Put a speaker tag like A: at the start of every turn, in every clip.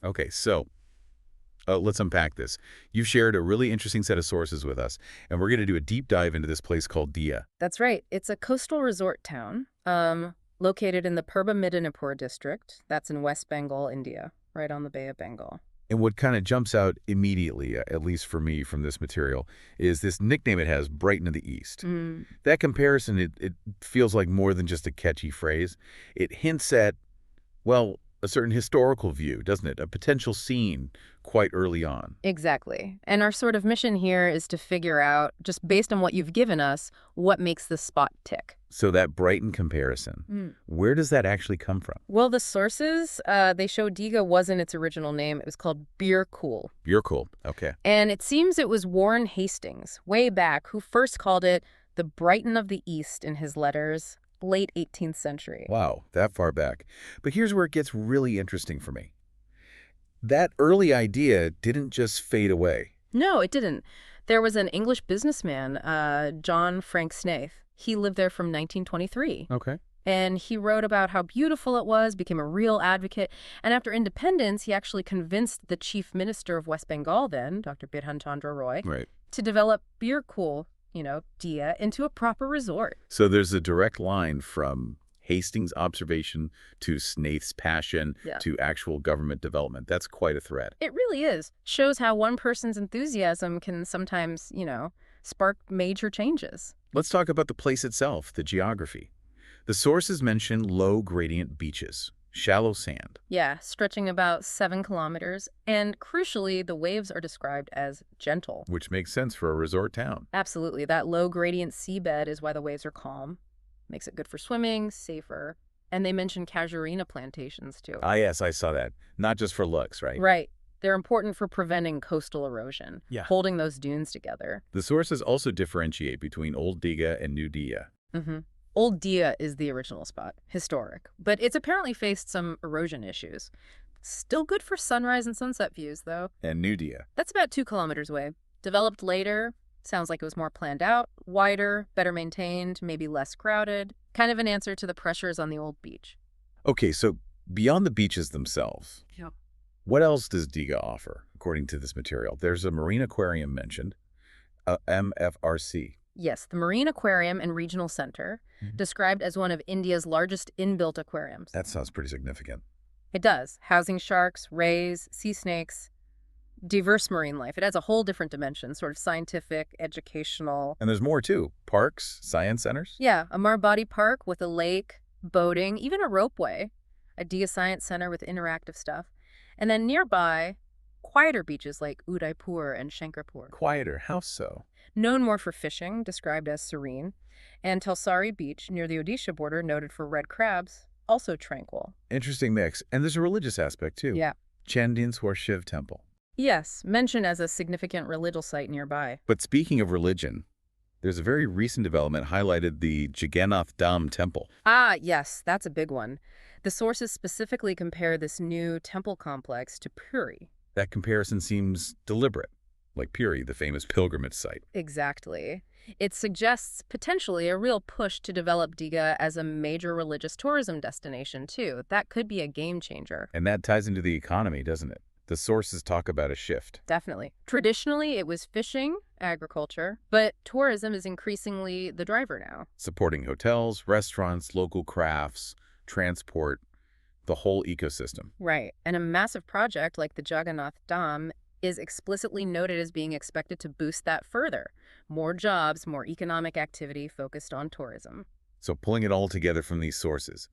A: Okay, so let's unpack this. You've shared a really interesting set of sources with us, and we're going to do a deep dive into this place called Dia.
B: That's right. It's a coastal resort town, located in the Purba Midinapur district. That's in West Bengal, India, right on the Bay of Bengal.
A: And what kind of jumps out immediately, at least for me from this material, is this nickname it has, Brighton of the East.
B: Mm,
A: That comparison, it feels like more than just a catchy phrase. It hints at, well, a certain historical view, doesn't it? A potential scene quite early on.
B: exactly. And our sort of mission here is to figure out, just based on what you've given us, what makes this spot tick.
A: So that Brighton comparison,
B: Mm.
A: where does that actually come from?
B: Well, the sources, they show Diga wasn't its original name. It was called Birkul.
A: You're cool. Okay.
B: And it seems it was Warren Hastings, way back, who first called it the Brighton of the East in his letters, late 18th century.
A: Wow, that far back. But here's where it gets really interesting for me. That early idea didn't just fade away.
B: No, it didn't. There was an English businessman, John Frank Snaith. He lived there from 1923.
A: Okay.
B: And he wrote about how beautiful it was, became a real advocate. And after independence, he actually convinced the chief minister of West Bengal then, Dr. Bidhan Chandra Roy,
A: Right.
B: to develop Birkul, Dia, into a proper resort.
A: So there's a direct line from Hastings' observation to Snaith's passion
B: Yeah.
A: to actual government development. That's quite a thread.
B: It really is. Shows how one person's enthusiasm can sometimes, spark major changes.
A: Let's talk about the place itself, the geography. The sources mention low gradient beaches, shallow sand.
B: Yeah, stretching about 7 kilometers. And crucially, the waves are described as gentle.
A: Which makes sense for a resort town.
B: Absolutely. That low gradient seabed is why the waves are calm. Makes it good for swimming, safer. And they mention casuarina plantations too.
A: Ah, yes, I saw that. Not just for looks, right?
B: Right. They're important for preventing coastal erosion,
A: Yeah.
B: holding those dunes together.
A: The sources also differentiate between Old Diga and New Dia.
B: Hmm. Old Dia is the original spot, historic, but it's apparently faced some erosion issues. Still good for sunrise and sunset views, though.
A: And New Dia.
B: That's about 2 kilometers away. Developed later, sounds like it was more planned out, wider, better maintained, maybe less crowded. Kind of an answer to the pressures on the old beach.
A: Okay, so beyond the beaches themselves,
B: Yep.
A: what else does Diga offer, according to this material? There's a marine aquarium mentioned, a MFRC.
B: Yes, the Marine Aquarium and Regional Center,
A: Mhm.
B: described as one of India's largest inbuilt aquariums.
A: That sounds pretty significant.
B: It does, housing sharks, rays, sea snakes, diverse marine life. It has a whole different dimension, sort of scientific, educational.
A: And there's more, too. Parks, science centers.
B: Yeah, a Marbati Park with a lake, boating, even a ropeway, a Dia Science Center with interactive stuff. And then nearby, quieter beaches like Udaipur and Shankarpur.
A: Quieter. How so?
B: Known more for fishing, described as serene, and Telsari Beach near the Odisha border, noted for red crabs, also tranquil.
A: Interesting mix. And there's a religious aspect, too.
B: Yeah.
A: Chandinswar Shiv Temple.
B: Yes, mentioned as a significant religious site nearby.
A: But speaking of religion, there's a very recent development highlighted the Jagannath Dham Temple.
B: Ah, yes, that's a big one. The sources specifically compare this new temple complex to Puri.
A: That comparison seems deliberate, like Puri, the famous pilgrimage site.
B: Exactly. It suggests potentially a real push to develop Diga as a major religious tourism destination, too. That could be a game changer.
A: And that ties into the economy, doesn't it? The sources talk about a shift.
B: Definitely. Traditionally, it was fishing, agriculture, but tourism is increasingly the driver now.
A: Supporting hotels, restaurants, local crafts, transport, the whole ecosystem.
B: Right. And a massive project like the Jagannath Dham is explicitly noted as being expected to boost that further. More jobs, more economic activity focused on tourism.
A: So pulling it all together from these sources,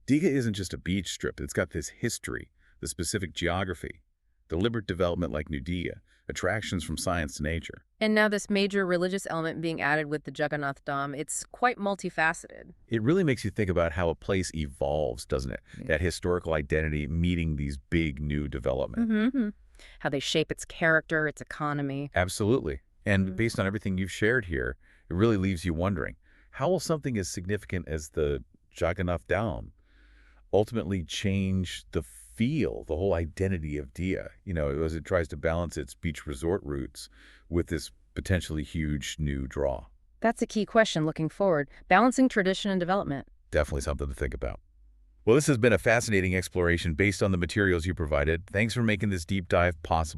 A: Diga isn't just a beach strip. It's got this history, the specific geography, deliberate development like New Dia, attractions from science to nature.
B: And now this major religious element being added with the Jagannath Dham, it's quite multifaceted.
A: It really makes you think about how a place evolves, doesn't it?
B: Yeah.
A: That historical identity meeting these big new development.
B: Mm-hmm. How they shape its character, its economy.
A: Absolutely. And
B: Mhm.
A: based on everything you've shared here, it really leaves you wondering, how will something as significant as the Jagannath Dham ultimately change the feel, the whole identity of Dia, as it tries to balance its beach resort roots with this potentially huge new draw?
B: That's a key question looking forward. Balancing tradition and development.
A: Definitely something to think about. Well, this has been a fascinating exploration based on the materials you provided. Thanks for making this deep dive possible.